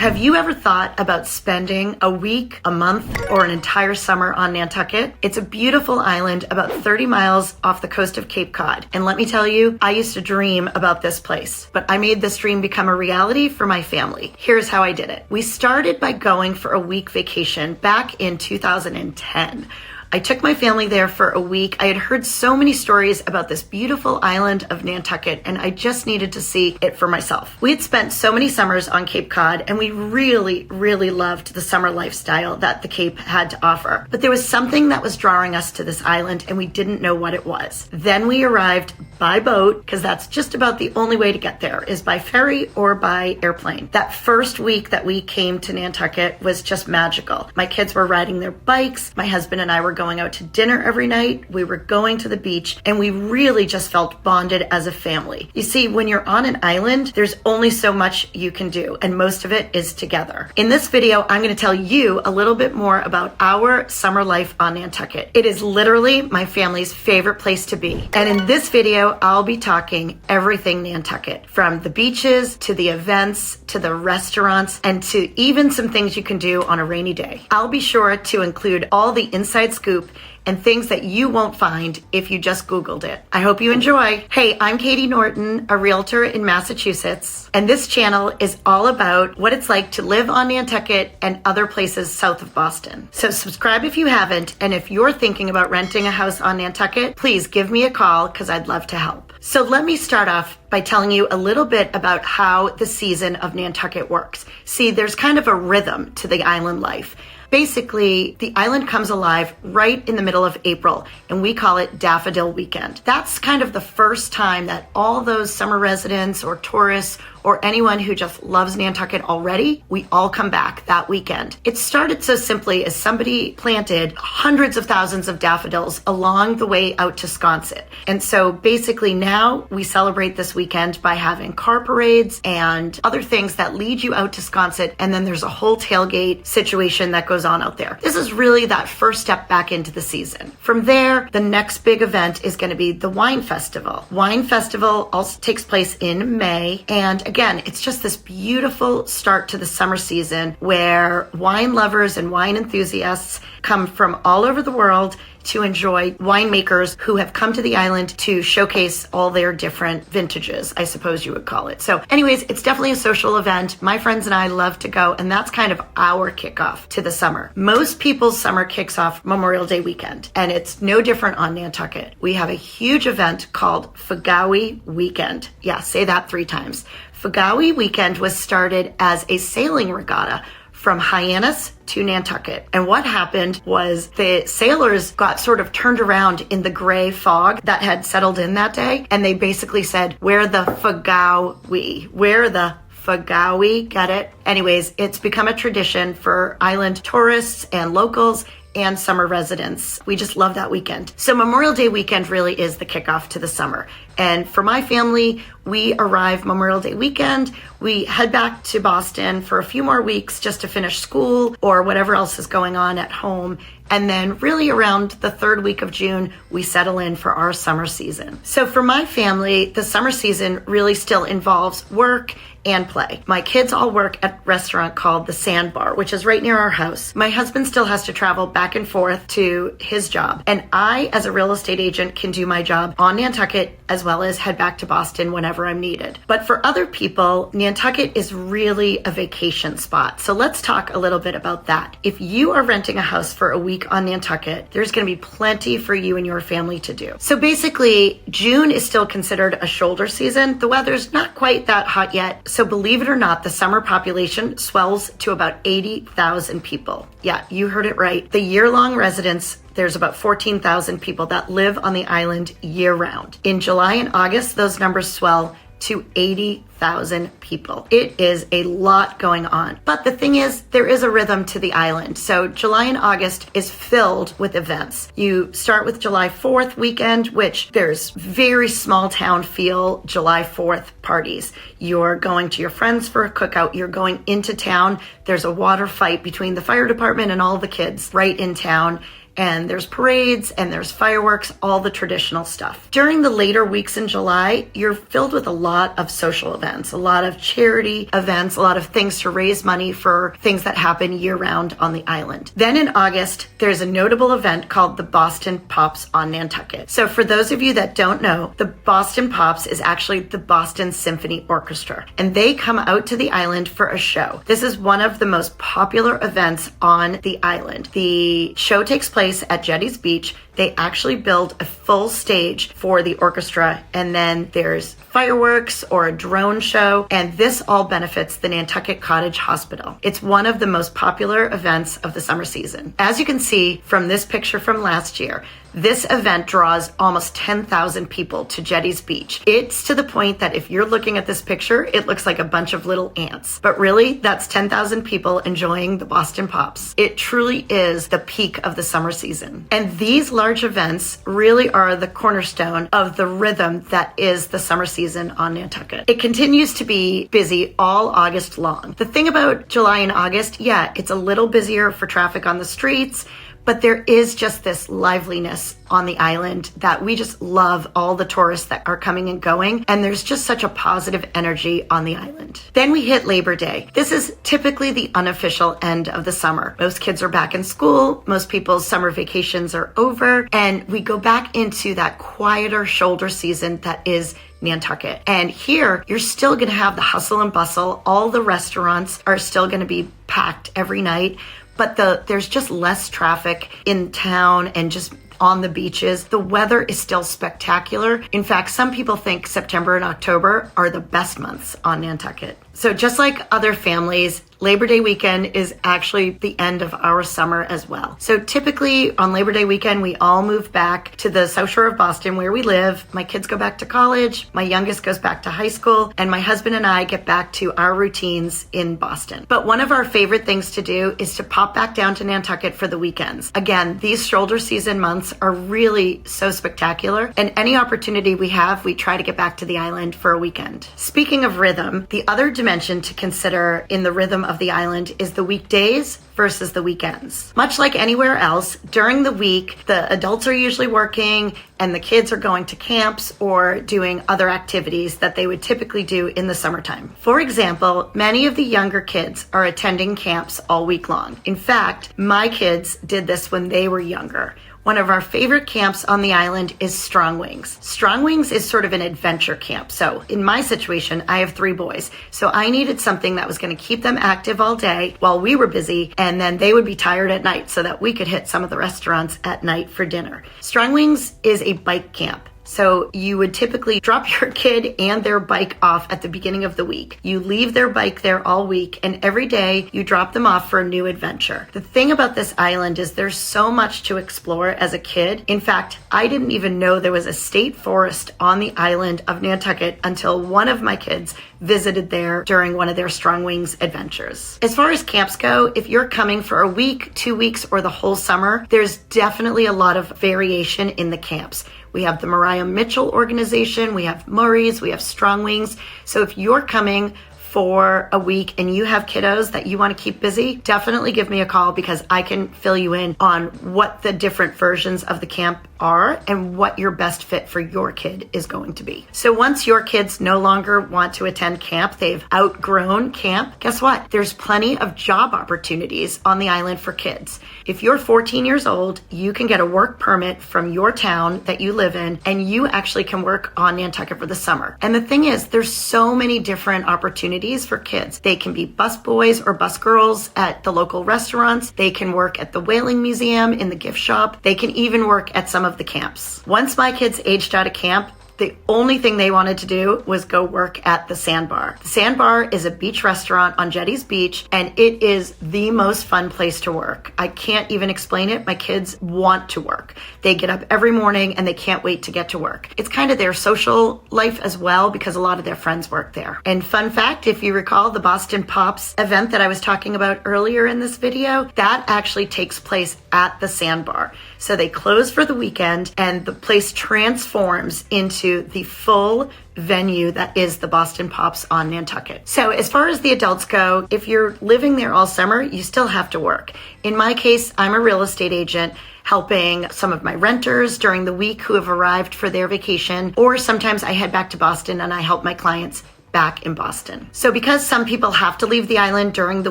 Have you ever thought about spending a week, a month, or an entire summer on Nantucket? It's a beautiful island about 30 miles off the coast of Cape Cod. And let me tell you, I used to dream about this place, but I made this dream become a reality for my family. Here's how I did it. We started by going for a week vacation back in 2010. I took my family there for a week. I had heard so many stories about this beautiful island of Nantucket, and I just needed to see it for myself. We had spent so many summers on Cape Cod, and we really, really loved the summer lifestyle that the Cape had to offer. But there was something that was drawing us to this island, and we didn't know what it was. Then we arrived by boat, because that's just about the only way to get there, is by ferry or by airplane. That first week that we came to Nantucket was just magical. My kids were riding their bikes. My husband and I were going out to dinner every night. We were going to the beach, and we really just felt bonded as a family. You see, when you're on an island, there's only so much you can do, and most of it is together. In this video, I'm going to tell you a little bit more about our summer life on Nantucket. It is literally my family's favorite place to be. And in this video, I'll be talking everything Nantucket, from the beaches to the events to the restaurants and to even some things you can do on a rainy day. I'll be sure to include all the inside scoop and things that you won't find if you just Googled it. I hope you enjoy. Hey, I'm Katie Norton, a realtor in Massachusetts, and this channel is all about what it's like to live on Nantucket and other places south of Boston. So subscribe if you haven't, and if you're thinking about renting a house on Nantucket, please give me a call because I'd love to help. So let me start off by telling you a little bit about how the season of Nantucket works. See, there's kind of a rhythm to the island life. Basically, the island comes alive right in the middle of April, and we call it Daffodil Weekend. That's kind of the first time that all those summer residents or tourists or anyone who just loves Nantucket already, we all come back that weekend. It started so simply as somebody planted hundreds of thousands of daffodils along the way out to Sconset. And so basically now we celebrate this weekend by having car parades and other things that lead you out to Sconset, and then there's a whole tailgate situation that goes on out there. This is really that first step back into the season. From there, the next big event is going to be the Wine Festival. Wine Festival also takes place in May, and again, it's just this beautiful start to the summer season where wine lovers and wine enthusiasts come from all over the world to enjoy winemakers who have come to the island to showcase all their different vintages, I suppose you would call it. So anyways, it's definitely a social event. My friends and I love to go, and that's kind of our kickoff to the summer. Most people's summer kicks off Memorial Day weekend, and it's no different on Nantucket. We have a huge event called Fagawi Weekend. Yeah, say that 3 times. Fagawi Weekend was started as a sailing regatta from Hyannis to Nantucket. And what happened was the sailors got sort of turned around in the gray fog that had settled in that day. And they basically said, "Where the Fagawi? Where the Fagawi?" Get it? Anyways, it's become a tradition for island tourists and locals and summer residents. We just love that weekend. So Memorial Day weekend really is the kickoff to the summer. And for my family, we arrive Memorial Day weekend. We head back to Boston for a few more weeks just to finish school or whatever else is going on at home. And then really around the 3rd week of June, we settle in for our summer season. So for my family, the summer season really still involves work and play. My kids all work at a restaurant called the Sandbar, which is right near our house. My husband still has to travel back and forth to his job. And I, as a real estate agent, can do my job on Nantucket as well as head back to Boston whenever I'm needed. But for other people, Nantucket is really a vacation spot. So let's talk a little bit about that. If you are renting a house for a week on Nantucket, there's going to be plenty for you and your family to do. So basically, June is still considered a shoulder season. The weather's not quite that hot yet. So believe it or not, the summer population swells to about 80,000 people. Yeah, you heard it right. The year-long residents, there's about 14,000 people that live on the island year-round. In July and August, those numbers swell to 80,000 people. It is a lot going on. But the thing is, there is a rhythm to the island. So July and August is filled with events. You start with July 4th weekend, which there's very small town feel July 4th parties. You're going to your friends for a cookout. You're going into town. There's a water fight between the fire department and all the kids right in town. and there's parades and there's fireworks, all the traditional stuff. During the later weeks in July, you're filled with a lot of social events, a lot of charity events, a lot of things to raise money for things that happen year-round on the island. Then in August, there's a notable event called the Boston Pops on Nantucket. So for those of you that don't know, the Boston Pops is actually the Boston Symphony Orchestra, and they come out to the island for a show. This is one of the most popular events on the island. The show takes place at Jetty's Beach. They actually build a full stage for the orchestra, and then there's fireworks or a drone show, and this all benefits the Nantucket Cottage Hospital. It's one of the most popular events of the summer season. As you can see from this picture from last year, this event draws almost 10,000 people to Jetty's Beach. It's to the point that if you're looking at this picture, it looks like a bunch of little ants. But really, that's 10,000 people enjoying the Boston Pops. It truly is the peak of the summer season. And these large events really are the cornerstone of the rhythm that is the summer season on Nantucket. It continues to be busy all August long. The thing about July and August, yeah, it's a little busier for traffic on the streets, but there is just this liveliness on the island that we just love, all the tourists that are coming and going, and there's just such a positive energy on the island. Then we hit Labor Day. This is typically the unofficial end of the summer. Most kids are back in school, most people's summer vacations are over, and we go back into that quieter shoulder season that is Nantucket. And here, you're still gonna have the hustle and bustle. All the restaurants are still gonna be packed every night, but there's just less traffic in town and just on the beaches. The weather is still spectacular. In fact, some people think September and October are the best months on Nantucket. So just like other families, Labor Day weekend is actually the end of our summer as well. So typically on Labor Day weekend, we all move back to the South Shore of Boston where we live. My kids go back to college, my youngest goes back to high school, and my husband and I get back to our routines in Boston. But one of our favorite things to do is to pop back down to Nantucket for the weekends. Again, these shoulder season months are really so spectacular, and any opportunity we have, we try to get back to the island for a weekend. Speaking of rhythm, the other dimension to consider in the rhythm of the island is the weekdays versus the weekends. Much like anywhere else, during the week, the adults are usually working and the kids are going to camps or doing other activities that they would typically do in the summertime. For example, many of the younger kids are attending camps all week long. In fact, my kids did this when they were younger. One of our favorite camps on the island is Strong Wings. Strong Wings is sort of an adventure camp. So in my situation, I have 3 boys. So I needed something that was going to keep them active all day while we were busy, and then they would be tired at night so that we could hit some of the restaurants at night for dinner. Strong Wings is a bike camp. So you would typically drop your kid and their bike off at the beginning of the week. You leave their bike there all week, and every day you drop them off for a new adventure. The thing about this island is there's so much to explore as a kid. In fact, I didn't even know there was a state forest on the island of Nantucket until one of my kids visited there during one of their Strong Wings adventures. As far as camps go, if you're coming for a week, 2 weeks, or the whole summer, there's definitely a lot of variation in the camps. We have the Mariah Mitchell organization, we have Murray's, we have Strong Wings. So if you're coming for a week and you have kiddos that you want to keep busy, definitely give me a call because I can fill you in on what the different versions of the camp are and what your best fit for your kid is going to be. So once your kids no longer want to attend camp, they've outgrown camp, guess what? There's plenty of job opportunities on the island for kids. If you're 14 years old, you can get a work permit from your town that you live in, and you actually can work on Nantucket for the summer. And the thing is, there's so many different opportunities for kids. They can be bus boys or bus girls at the local restaurants. They can work at the Whaling Museum, in the gift shop. They can even work at some of the camps. Once my kids aged out of camp, the only thing they wanted to do was go work at the Sandbar. The Sandbar is a beach restaurant on Jetty's Beach, and it is the most fun place to work. I can't even explain it. My kids want to work. They get up every morning and they can't wait to get to work. It's kind of their social life as well because a lot of their friends work there. And fun fact, if you recall the Boston Pops event that I was talking about earlier in this video, that actually takes place at the Sandbar. So they close for the weekend and the place transforms into into the full venue that is the Boston Pops on Nantucket. So as far as the adults go, if you're living there all summer, you still have to work. In my case, I'm a real estate agent helping some of my renters during the week who have arrived for their vacation, or sometimes I head back to Boston and I help my clients back in Boston. So because some people have to leave the island during the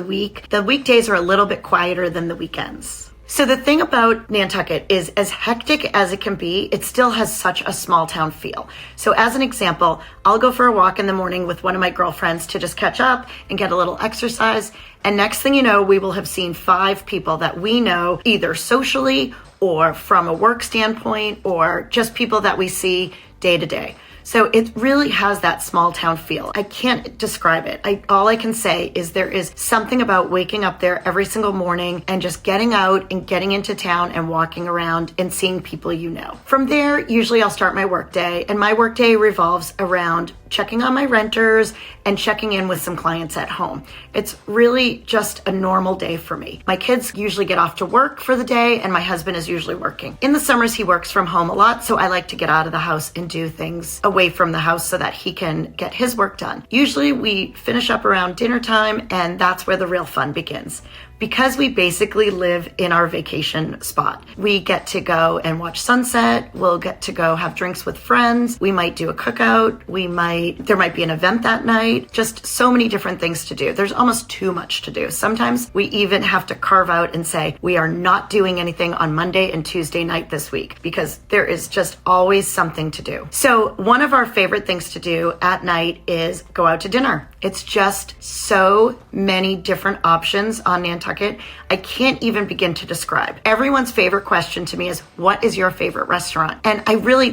weekdays are a little bit quieter than the weekends. So the thing about Nantucket is, as hectic as it can be, it still has such a small town feel. So as an example, I'll go for a walk in the morning with one of my girlfriends to just catch up and get a little exercise. And next thing you know, we will have seen 5 people that we know, either socially or from a work standpoint, or just people that we see day to day. So it really has that small town feel. I can't describe it. All I can say is there is something about waking up there every single morning and just getting out and getting into town and walking around and seeing people you know. From there, usually I'll start my workday, and my workday revolves around checking on my renters and checking in with some clients at home. It's really just a normal day for me. My kids usually get off to work for the day, and my husband is usually working. In the summers, he works from home a lot, so I like to get out of the house and do things away from the house so that he can get his work done. Usually we finish up around dinner time, and that's where the real fun begins. Because we basically live in our vacation spot, we get to go and watch sunset. We'll get to go have drinks with friends. We might do a cookout. There might be an event that night. Just so many different things to do. There's almost too much to do. Sometimes we even have to carve out and say, we are not doing anything on Monday and Tuesday night this week, because there is just always something to do. So one of our favorite things to do at night is go out to dinner. It's just so many different options on Nantucket. I can't even begin to describe. Everyone's favorite question to me is, what is your favorite restaurant? And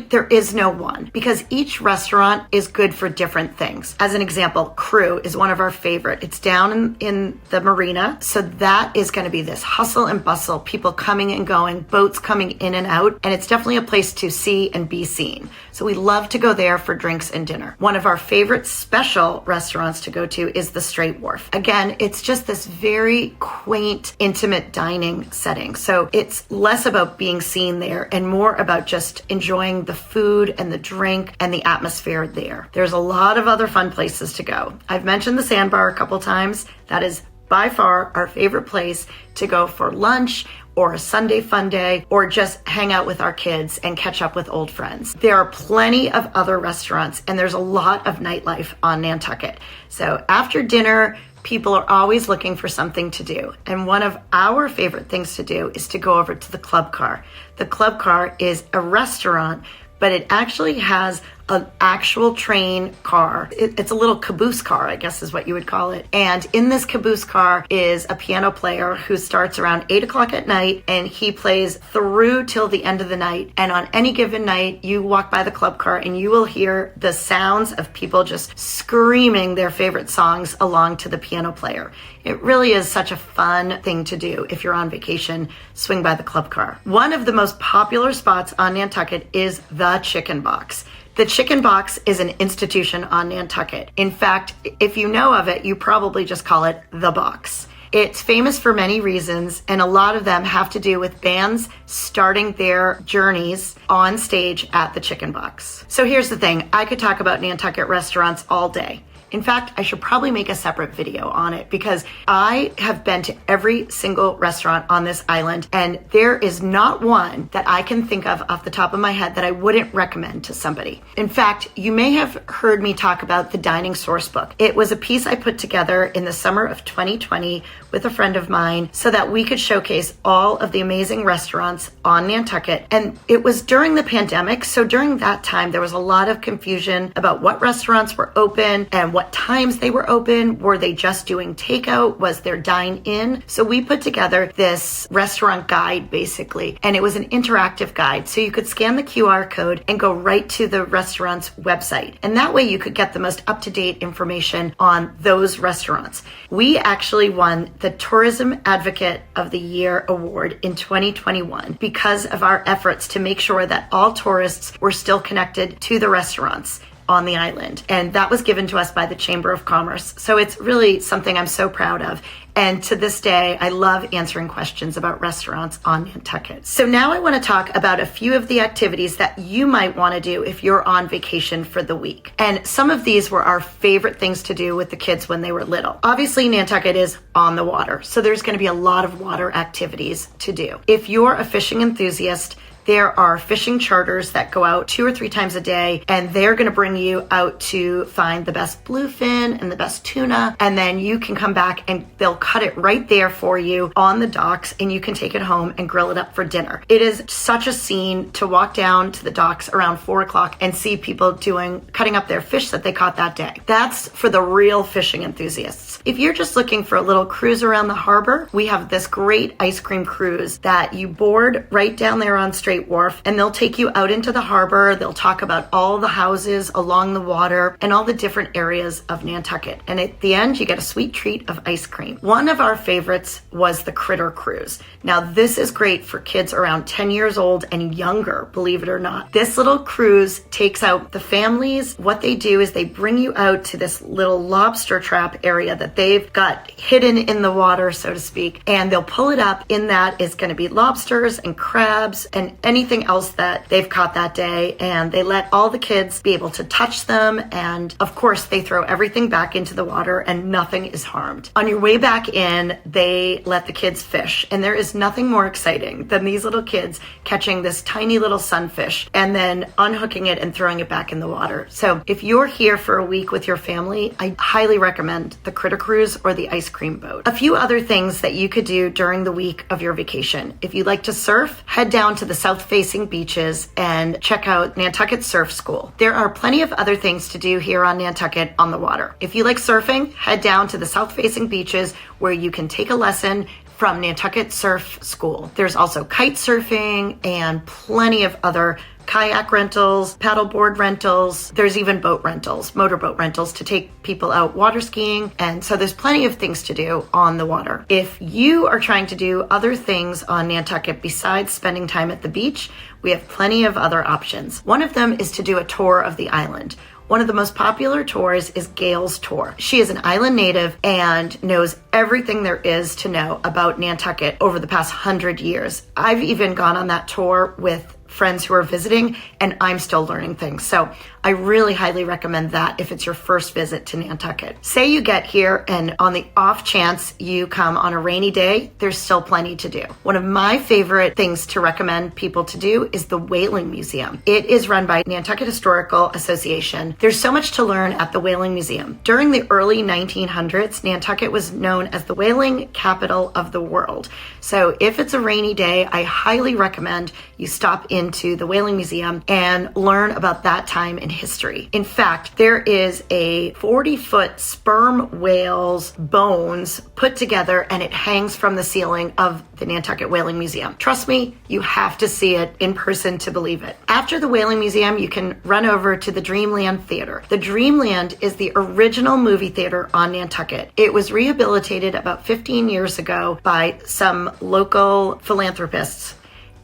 there is no one, because each restaurant is good for different things. As an example, Crew is one of our favorite. It's down in the marina. So that is going to be this hustle and bustle, people coming and going, boats coming in and out. And it's definitely a place to see and be seen. So we love to go there for drinks and dinner. One of our favorite special restaurants to go to is the Straight Wharf. Again, it's just this very quaint, intimate dining setting. So it's less about being seen there and more about just enjoying the food and the drink and the atmosphere there. There's a lot of other fun places to go. I've mentioned the Sandbar a couple times. That is by far our favorite place to go for lunch or a Sunday fun day, or just hang out with our kids and catch up with old friends. There are plenty of other restaurants, and there's a lot of nightlife on Nantucket. So after dinner, people are always looking for something to do. And one of our favorite things to do is to go over to the Club Car. The Club Car is a restaurant, but it actually has an actual train car. It's a little caboose car, I guess is what you would call it. And in this caboose car is a piano player who starts around 8 o'clock at night, and he plays through till the end of the night. And on any given night, you walk by the club car and you will hear the sounds of people just screaming their favorite songs along to the piano player. It really is such a fun thing to do if you're on vacation. Swing by the club car. One of the most popular spots on Nantucket is the Chicken Box. The Chicken Box is an institution on Nantucket. In fact, if you know of it, you probably just call it the Box. It's famous for many reasons, and a lot of them have to do with bands starting their journeys on stage at the Chicken Box. So here's the thing, I could talk about Nantucket restaurants all day. In fact, I should probably make a separate video on it, because I have been to every single restaurant on this island, and there is not one that I can think of off the top of my head that I wouldn't recommend to somebody. In fact, you may have heard me talk about the Dining Source Book. It was a piece I put together in the summer of 2020 with a friend of mine so that we could showcase all of the amazing restaurants on Nantucket. And it was during the pandemic, so during that time, there was a lot of confusion about what restaurants were open and what times they were open. Were they just doing takeout? Was there dine-in? So we put together this restaurant guide, basically, and it was an interactive guide. So you could scan the QR code and go right to the restaurant's website. And that way you could get the most up-to-date information on those restaurants. We actually won the Tourism Advocate of the Year award in 2021 because of our efforts to make sure that all tourists were still connected to the restaurants. on the island. And that was given to us by the Chamber of Commerce. So it's really something I'm so proud of. And to this day, I love answering questions about restaurants on Nantucket. So now I want to talk about a few of the activities that you might want to do if you're on vacation for the week. And some of these were our favorite things to do with the kids when they were little. Obviously, Nantucket is on the water, so there's going to be a lot of water activities to do. If you're a fishing enthusiast, there are fishing charters that go out 2 or 3 times a day, and they're going to bring you out to find the best bluefin and the best tuna, and then you can come back and they'll cut it right there for you on the docks, and you can take it home and grill it up for dinner. It is such a scene to walk down to the docks around 4 o'clock and see people cutting up their fish that they caught that day. That's for the real fishing enthusiasts. If you're just looking for a little cruise around the harbor, we have this great ice cream cruise that you board right down there on Straight Wharf, and they'll take you out into the harbor. They'll talk about all the houses along the water and all the different areas of Nantucket. And at the end, you get a sweet treat of ice cream. One of our favorites was the Critter Cruise. Now, this is great for kids around 10 years old and younger, believe it or not. This little cruise takes out the families. What they do is they bring you out to this little lobster trap area that they've got hidden in the water, so to speak, and they'll pull it up. In that is going to be lobsters and crabs and anything else that they've caught that day, and they let all the kids be able to touch them, and of course they throw everything back into the water and nothing is harmed. On your way back in, they let the kids fish, and there is nothing more exciting than these little kids catching this tiny little sunfish and then unhooking it and throwing it back in the water. So if you're here for a week with your family, I highly recommend the Critter Cruise or the ice cream boat. A few other things that you could do during the week of your vacation. If you like to surf, head down to the south-facing beaches and check out Nantucket Surf School. There are plenty of other things to do here on Nantucket on the water. If you like surfing, head down to the south-facing beaches where you can take a lesson from Nantucket Surf School. There's also kite surfing and plenty of other kayak rentals, paddleboard rentals. There's even boat rentals, motorboat rentals to take people out water skiing. And so there's plenty of things to do on the water. If you are trying to do other things on Nantucket besides spending time at the beach, we have plenty of other options. One of them is to do a tour of the island. One of the most popular tours is Gail's Tour. She is an island native and knows everything there is to know about Nantucket over the past 100 years. I've even gone on that tour with friends who are visiting, and I'm still learning things. So I really highly recommend that if it's your first visit to Nantucket. Say you get here and on the off chance you come on a rainy day, there's still plenty to do. One of my favorite things to recommend people to do is the Whaling Museum. It is run by Nantucket Historical Association. There's so much to learn at the Whaling Museum. During the early 1900s, Nantucket was known as the whaling capital of the world. So if it's a rainy day, I highly recommend you stop into the Whaling Museum and learn about that time in history. In fact, there is a 40-foot sperm whale's bones put together, and it hangs from the ceiling of the Nantucket Whaling Museum. Trust me, you have to see it in person to believe it. After the Whaling Museum, you can run over to the Dreamland Theater. The Dreamland is the original movie theater on Nantucket. It was rehabilitated about 15 years ago by some local philanthropists,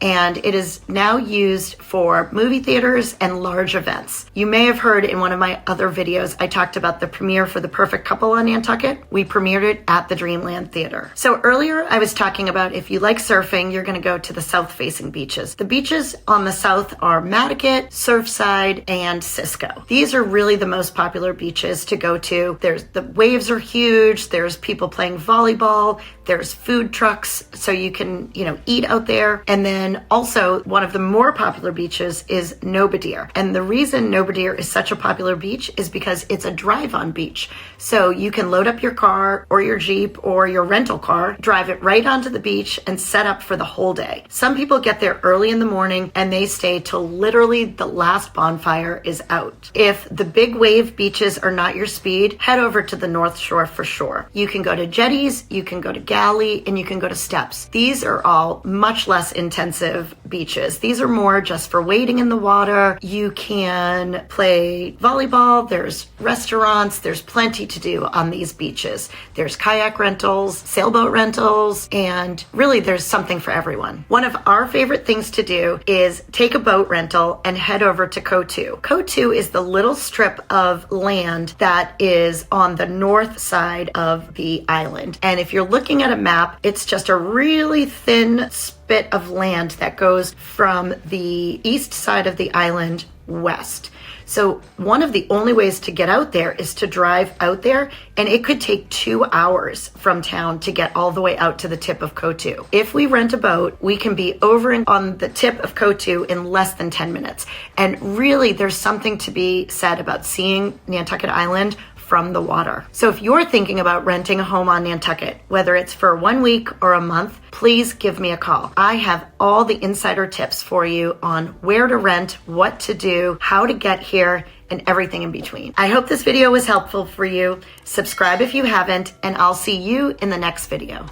and it is now used for movie theaters and large events. You may have heard in one of my other videos, I talked about the premiere for The Perfect Couple on Nantucket. We premiered it at the Dreamland Theater. So earlier I was talking about if you like surfing, you're going to go to the south-facing beaches. The beaches on the south are Nantucket, Surfside, and Cisco. These are really the most popular beaches to go to. The waves are huge. There's people playing volleyball. There's food trucks, so you can, eat out there. And then also one of the more popular beaches is Newbury. And the reason Newbury is such a popular beach is because it's a drive-on beach. So you can load up your car or your Jeep or your rental car, drive it right onto the beach and set up for the whole day. Some people get there early in the morning and they stay till literally the last bonfire is out. If the big wave beaches are not your speed, head over to the North Shore for sure. You can go to jetties, you can go to galley, and you can go to steps. These are all much less intense expensive beaches. These are more just for wading in the water. You can play volleyball. There's restaurants. There's plenty to do on these beaches. There's kayak rentals, sailboat rentals, and really there's something for everyone. One of our favorite things to do is take a boat rental and head over to Kotu. Kotu is the little strip of land that is on the north side of the island. And if you're looking at a map, it's just a really thin bit of land that goes from the east side of the island west. So one of the only ways to get out there is to drive out there, and it could take 2 hours from town to get all the way out to the tip of Kotu. If we rent a boat, we can be over on the tip of Kotu in less than 10 minutes. And really, there's something to be said about seeing Nantucket Island from the water. So if you're thinking about renting a home on Nantucket, whether it's for 1 week or a month, please give me a call. I have all the insider tips for you on where to rent, what to do, how to get here, and everything in between. I hope this video was helpful for you. Subscribe if you haven't, and I'll see you in the next video.